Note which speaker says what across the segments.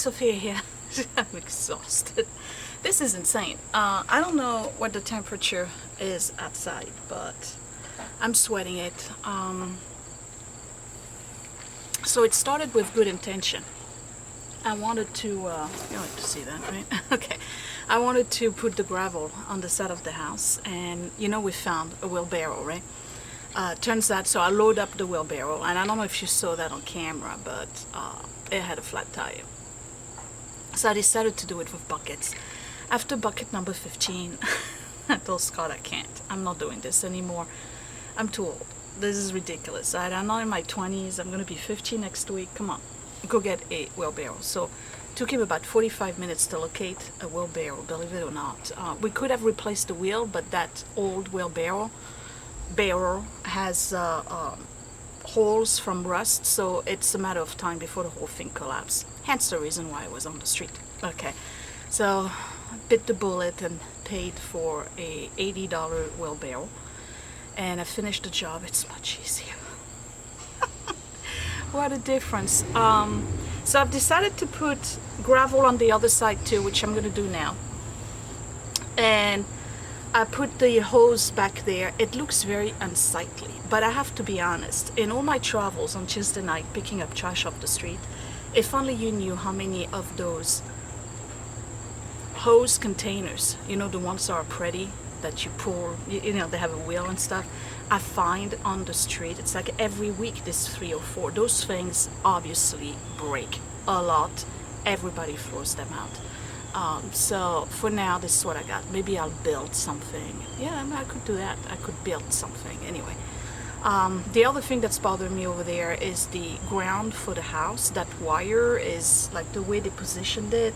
Speaker 1: Sophia here. I'm exhausted. This is insane. I don't know what the temperature is outside, but I'm sweating it. So it started with good intention. I wanted to, you like to see that, right? Okay. I wanted to put the gravel on the side of the house, and you know we found a wheelbarrow, right? Turns out, so I load up the wheelbarrow, and I don't know if you saw that on camera, but it had a flat tire. So I decided to do it with buckets. After bucket number 15, I told Scott I can't. I'm not doing this anymore. I'm too old. This is ridiculous. I'm not in my 20s. I'm going to be 50 next week. Come on, go get a wheelbarrow. So it took him about 45 minutes to locate a wheelbarrow, believe it or not. We could have replaced the wheel, but that old wheelbarrow has holes from rust, so it's a matter of time before the whole thing collapses. Hence the reason why I was on the street. Okay, so I bit the bullet and paid for a $80 wheelbarrow, and I finished the job. It's much easier. What a difference. So I've decided to put gravel on the other side too, which I'm going to do now. And I put the hose back there. It looks very unsightly, but I have to be honest. In all my travels on Tuesday night picking up trash off the street, if only you knew how many of those hose containers, you know, the ones that are pretty, that you pull, you know, they have a wheel and stuff, I find on the street. It's like every week there's 3 or 4. Those things obviously break a lot. Everybody throws them out. So for now, this is what I got. Maybe I'll build something. Yeah, I could do that. I could build something. Anyway, the other thing that's bothering me over there is the ground for the house. That wire is like the way they positioned it.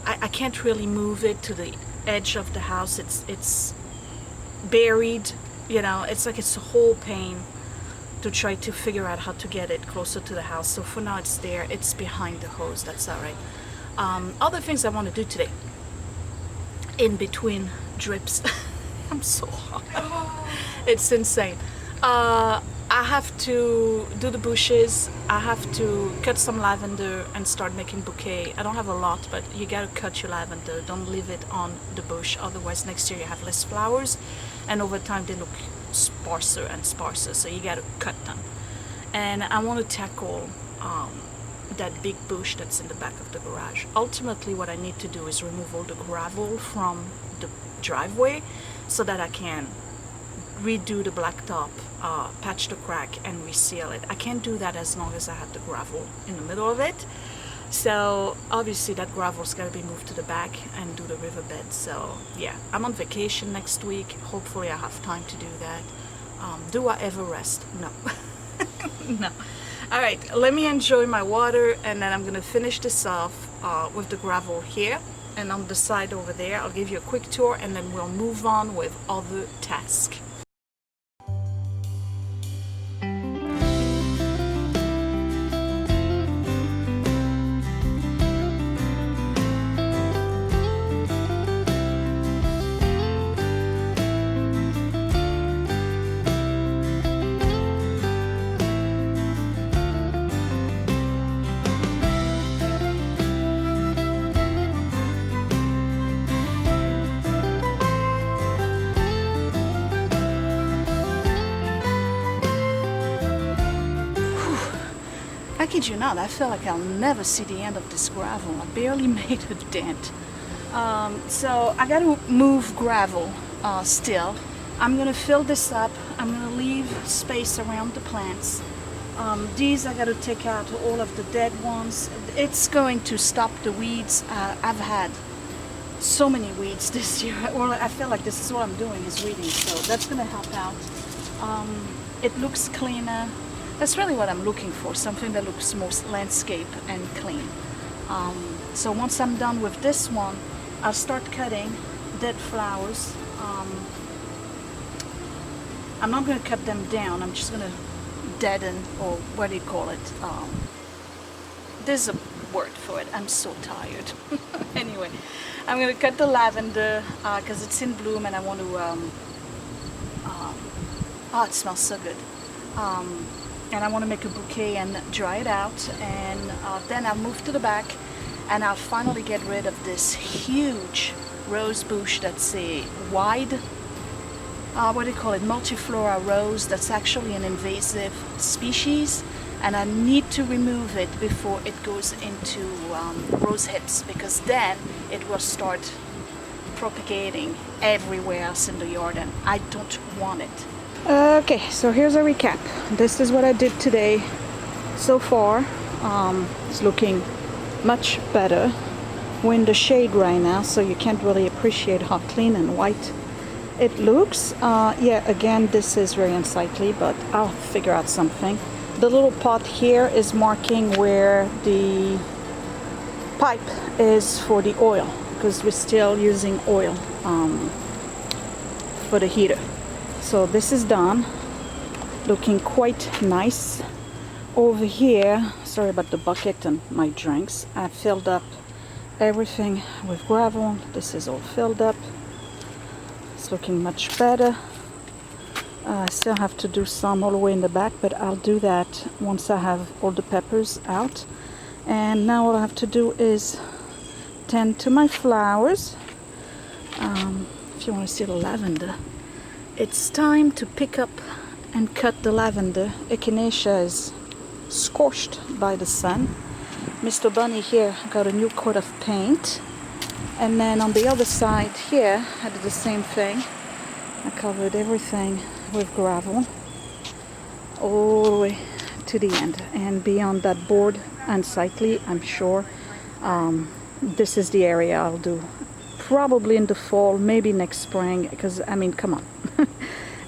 Speaker 1: I can't really move it to the edge of the house. It's buried. You know, it's like it's a whole pain to try to figure out how to get it closer to the house. So for now, it's there. It's behind the hose. That's all right. Other things I want to do today, in between drips. I'm so hot. It's insane. I have to do the bushes. I have to cut some lavender and start making bouquet. I don't have a lot, but you gotta cut your lavender. Don't leave it on the bush, otherwise next year you have less flowers, and over time they look sparser and sparser, so you gotta cut them. And I want to tackle that big bush that's in the back of the garage. Ultimately, what I need to do is remove all the gravel from the driveway so that I can redo the blacktop, patch the crack, and reseal it. I can't do that as long as I have the gravel in the middle of it. So obviously that gravel's got to be moved to the back and do the riverbed. So yeah, I'm on vacation next week. Hopefully I have time to do that. Do I ever rest? No. No. All right, let me enjoy my water, and then I'm gonna finish this off with the gravel here, and on the side over there I'll give you a quick tour, and then we'll move on with other tasks. I kid you not, I feel like I'll never see the end of this gravel. I barely made a dent. So I gotta move gravel still. I'm gonna fill this up. I'm gonna leave space around the plants. These I gotta take out all of the dead ones. It's going to stop the weeds. I've had so many weeds this year. Well, I feel like this is what I'm doing, is weeding, so that's gonna help out. It looks cleaner. That's really what I'm looking for, something that looks more landscape and clean. So once I'm done with this one, I'll start cutting dead flowers. I'm not going to cut them down, I'm just going to deaden, or what do you call it? There's a word for it, I'm so tired. Anyway, I'm going to cut the lavender because it's in bloom, and I want to, oh, it smells so good. And I want to make a bouquet and dry it out, and then I'll move to the back and I'll finally get rid of this huge rose bush that's a wide, what do you call it, multiflora rose that's actually an invasive species, and I need to remove it before it goes into rose hips, because then it will start propagating everywhere else in the yard and I don't want it. Okay, so here's a recap. This is what I did today so far. It's looking much better. We're in the shade right now, so you can't really appreciate how clean and white it looks. Yeah, again, this is very unsightly, but I'll figure out something. The little pot here is marking where the pipe is for the oil, because we're still using oil for the heater. So this is done, looking quite nice. Over here, sorry about the bucket and my drinks, I filled up everything with gravel. This is all filled up. It's looking much better. I still have to do some all the way in the back, but I'll do that once I have all the peppers out. And now all I have to do is tend to my flowers. If you want to see the lavender, it's time to pick up and cut the lavender. Echinacea is scorched by the sun. Mr. Bunny here got a new coat of paint. And then on the other side here, I did the same thing. I covered everything with gravel all the way to the end. And beyond that board, unsightly, I'm sure, this is the area I'll do. Probably in the fall, maybe next spring, because, I mean, come on.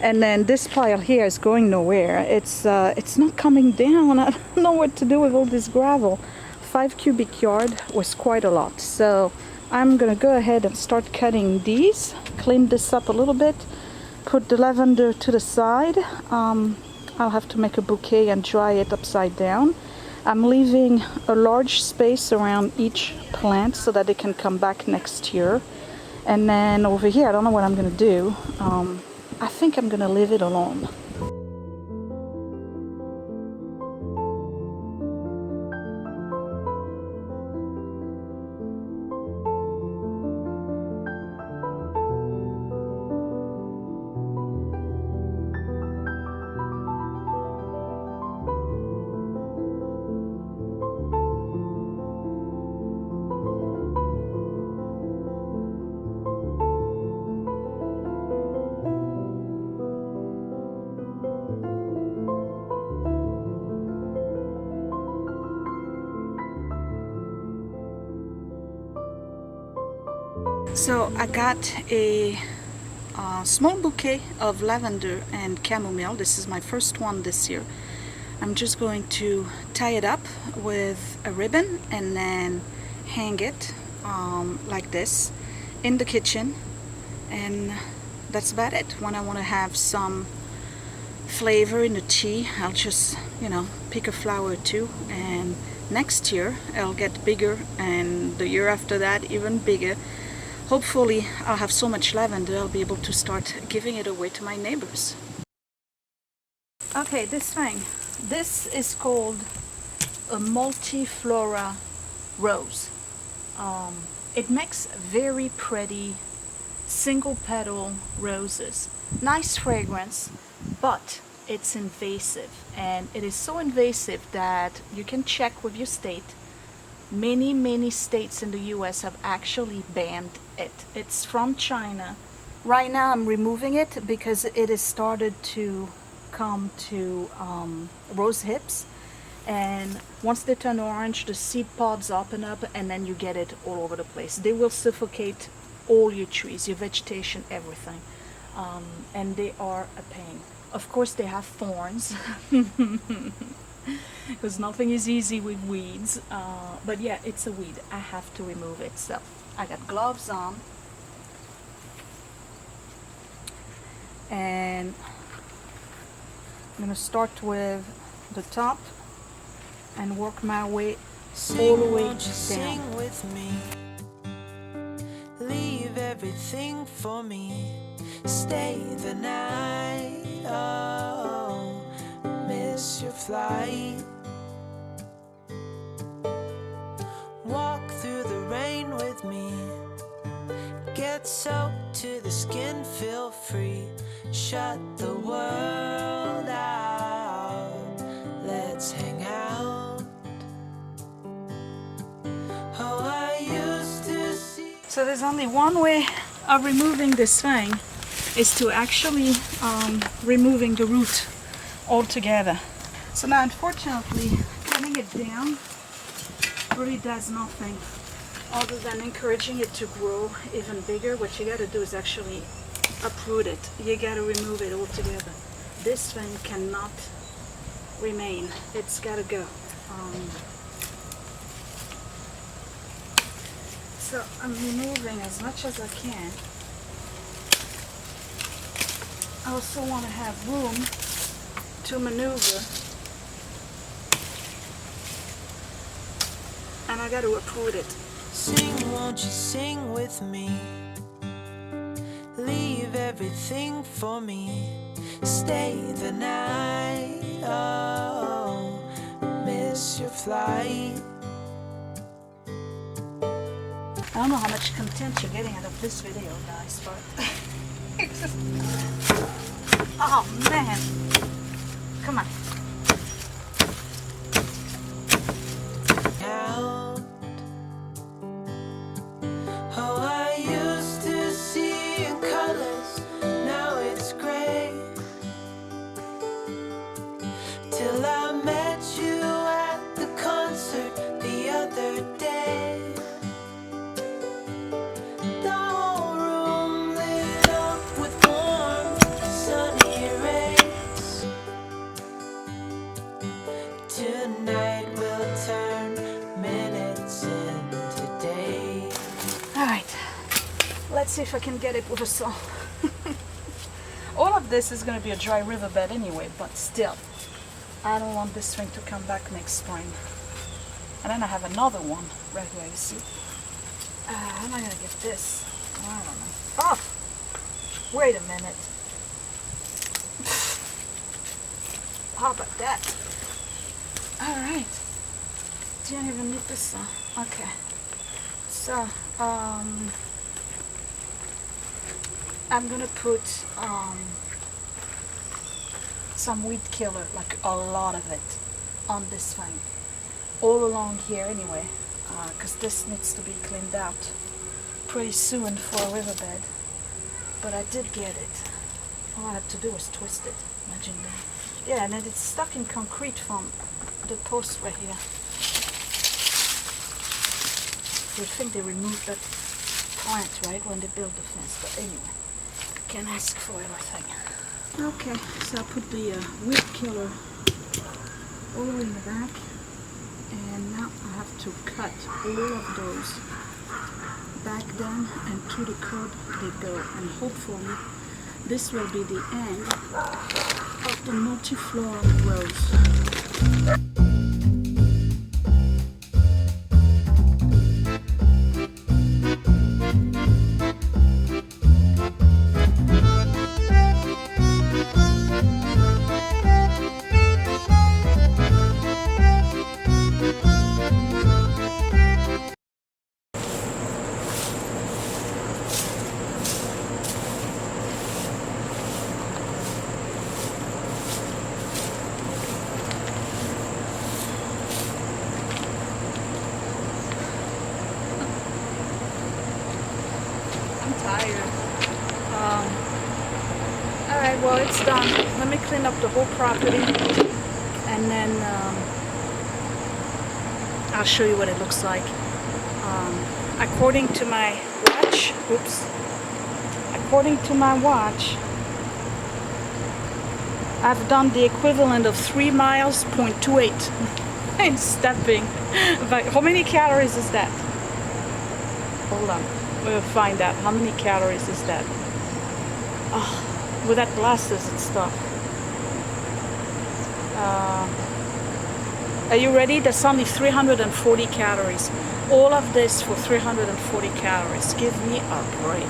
Speaker 1: And then this pile here is going nowhere. It's not coming down. I don't know what to do with all this gravel. 5 cubic yard was quite a lot. So I'm gonna go ahead and start cutting these, clean this up a little bit, put the lavender to the side. I'll have to make a bouquet and dry it upside down. I'm leaving a large space around each plant so that they can come back next year. And then over here, I don't know what I'm gonna do. I think I'm gonna leave it alone. So I got a small bouquet of lavender and chamomile. This is my first one this year. I'm just going to tie it up with a ribbon and then hang it like this in the kitchen, and that's about it. When I want to have some flavor in the tea, I'll just, you know, pick a flower or two, and next year it'll get bigger, and the year after that even bigger. Hopefully I'll have so much lavender I'll be able to start giving it away to my neighbors. Okay, this thing. This is called a multiflora rose. It makes very pretty single petal roses. Nice fragrance, but it's invasive. And it is so invasive that you can check with your state. Many states in the US have actually banned it. It's from China. Right now I'm removing it because it has started to come to rose hips, and once they turn orange the seed pods open up and then you get it all over the place. They will suffocate all your trees, your vegetation, everything, and they are a pain. Of course they have thorns because nothing is easy with weeds, but yeah, it's a weed. I have to remove it. So I got gloves on, and I'm gonna start with the top and work my way all the way down.
Speaker 2: With me, leave everything for me, stay the night. Oh, miss your flight. Walk through get soaked to the skin, feel free. Shut the world out. Let's hang out. Oh, I used to see.
Speaker 1: So there's only one way of removing this thing, is to actually removing the root altogether. So now unfortunately cutting it down really does nothing other than encouraging it to grow even bigger. What you got to do is actually uproot it. You got to remove it altogether. This thing cannot remain. It's got to go. So I'm removing as much as I can. I also want to have room to maneuver. And I got to uproot it.
Speaker 2: Sing, won't you sing with me? Leave everything for me. Stay the night. Oh, miss your flight.
Speaker 1: I don't know how much content you're getting out of this video, guys, but it's just... Oh man, come on.
Speaker 2: Out. Oh, I used to see in colors, now it's gray. Till I met you at the concert the other day. The whole room lit up with warm, sunny rays. Tonight we'll turn minutes into days.
Speaker 1: Alright, let's see if I can get it with a saw. All of this is going to be a dry riverbed anyway, but still, I don't want this thing to come back next spring. And then I have another one right here, you see. How am I going to get this? I don't know. Oh! Wait a minute. How about that? Alright. Don't even need this saw. Okay. So, I'm gonna put some weed killer, like a lot of it, on this thing. All along here anyway, because this needs to be cleaned out pretty soon for a riverbed. But I did get it. All I had to do was twist it. Imagine that. Yeah, and then it's stuck in concrete from the post right here. You'd think they removed that plant, right, when they built the fence, but anyway, can't ask for everything. Okay, so I put the weed killer all the way in the back, and now I have to cut all of those back down, and to the curb they go, and hopefully this will be the end of the multifloral rose. Alright, well it's done. Let me clean up the whole property and then I'll show you what it looks like. According to my watch, according to my watch, I've done the equivalent of 3 miles, 0.28 in stepping. But how many calories is that? Hold on, we'll find out. How many calories is that? Oh, with that glasses and stuff. Are you ready? That's only 340 calories. All of this for 340 calories. Give me a break.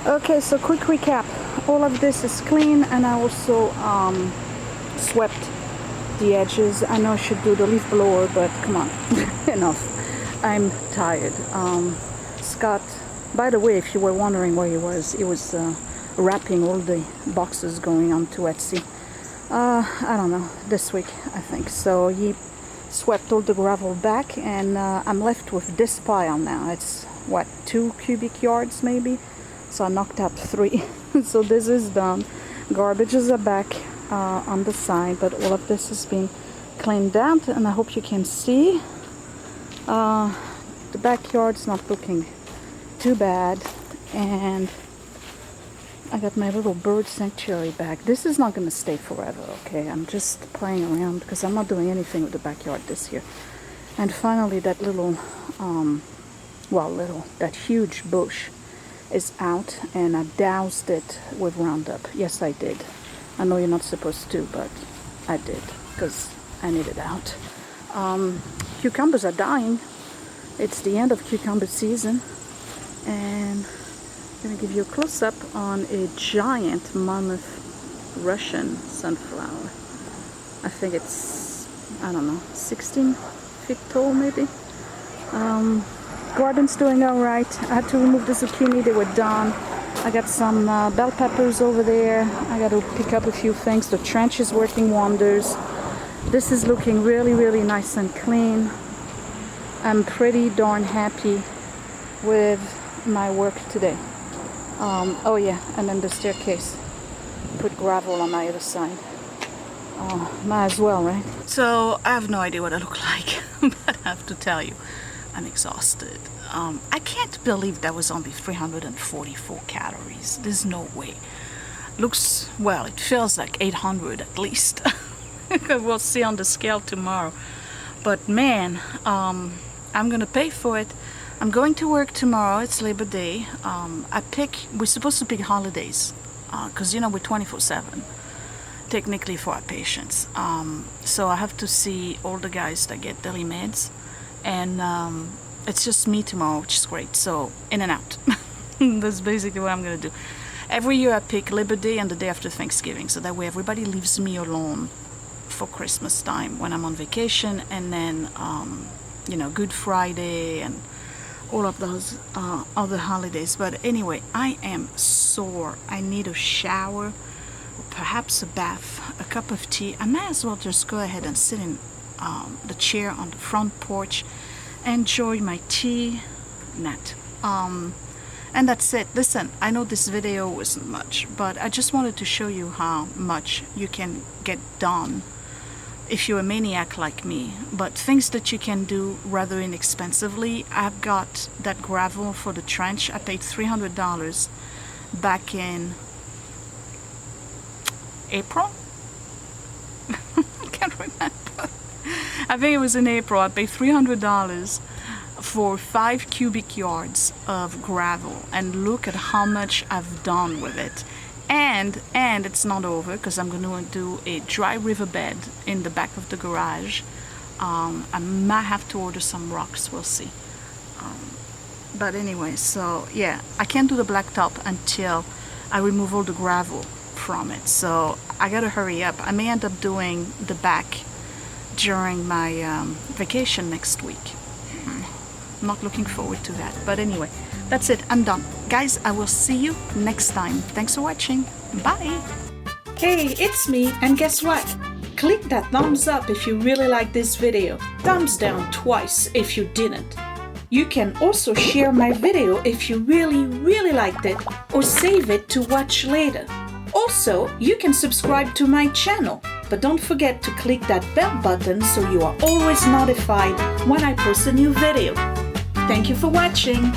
Speaker 1: Okay, so quick recap. All of this is clean, and I also swept the edges. I know I should do the leaf blower, but come on, enough. I'm tired. Scott By the way, if you were wondering where he was wrapping all the boxes going onto Etsy. I don't know, this week I think. So he swept all the gravel back, and I'm left with this pile now. It's what, 2 cubic yards maybe? So I knocked out 3. So this is done. Garbages are back on the side, but all of this has been cleaned out, and I hope you can see. The backyard's not looking too bad, and I got my little bird sanctuary back. This is not going to stay forever, okay? I'm just playing around because I'm not doing anything with the backyard this year. And finally, that little, that huge bush is out, and I doused it with Roundup. Yes, I did. I know you're not supposed to, but I did because I need it out. Cucumbers are dying. It's the end of cucumber season, and I'm going to give you a close-up on a giant mammoth Russian sunflower. I think it's, I don't know, 16 feet tall maybe. Garden's doing all right. I had to remove the zucchini, they were done. I got some bell peppers over there. I got to pick up a few things. The trench is working wonders. This is looking really, really nice and clean. I'm pretty darn happy with my work today. Oh yeah, and then the staircase. Put gravel on my other side. Might as well, right? So I have no idea what I look like, but I have to tell you, I'm exhausted. I can't believe that was only 344 calories. There's no way. Looks, well, it feels like 800 at least. We'll see on the scale tomorrow. But man, I'm gonna pay for it. I'm going to work tomorrow. It's Labor Day. We're supposed to pick holidays because you know we're 24/7 technically for our patients. So I have to see all the guys that get daily meds, and it's just me tomorrow, which is great. So in and out. That's basically what I'm gonna do. Every year I pick Labor Day and the day after Thanksgiving, so that way everybody leaves me alone for Christmas time when I'm on vacation, and then you know, Good Friday and all of those other holidays. But anyway, I am sore. I need a shower, perhaps a bath, a cup of tea. I might as well just go ahead and sit in the chair on the front porch, enjoy my tea, and that's it. Listen, I know this video wasn't much, but I just wanted to show you how much you can get done if you're a maniac like me, but things that you can do rather inexpensively. I've got that gravel for the trench. I paid $300 back in April. I can't remember. I think it was in April. I paid $300 for 5 cubic yards of gravel, and look at how much I've done with it. And it's not over, because I'm going to do a dry riverbed in the back of the garage. I might have to order some rocks, we'll see. But anyway, so yeah, I can't do the blacktop until I remove all the gravel from it. So I gotta hurry up. I may end up doing the back during my vacation next week. I'm not looking forward to that. But anyway, that's it. I'm done. Guys, I will see you next time. Thanks for watching. Bye. Hey, it's me. And guess what? Click that thumbs up if you really like this video. Thumbs down twice if you didn't. You can also share my video if you really liked it, or save it to watch later. Also, you can subscribe to my channel, but don't forget to click that bell button so you are always notified when I post a new video. Thank you for watching.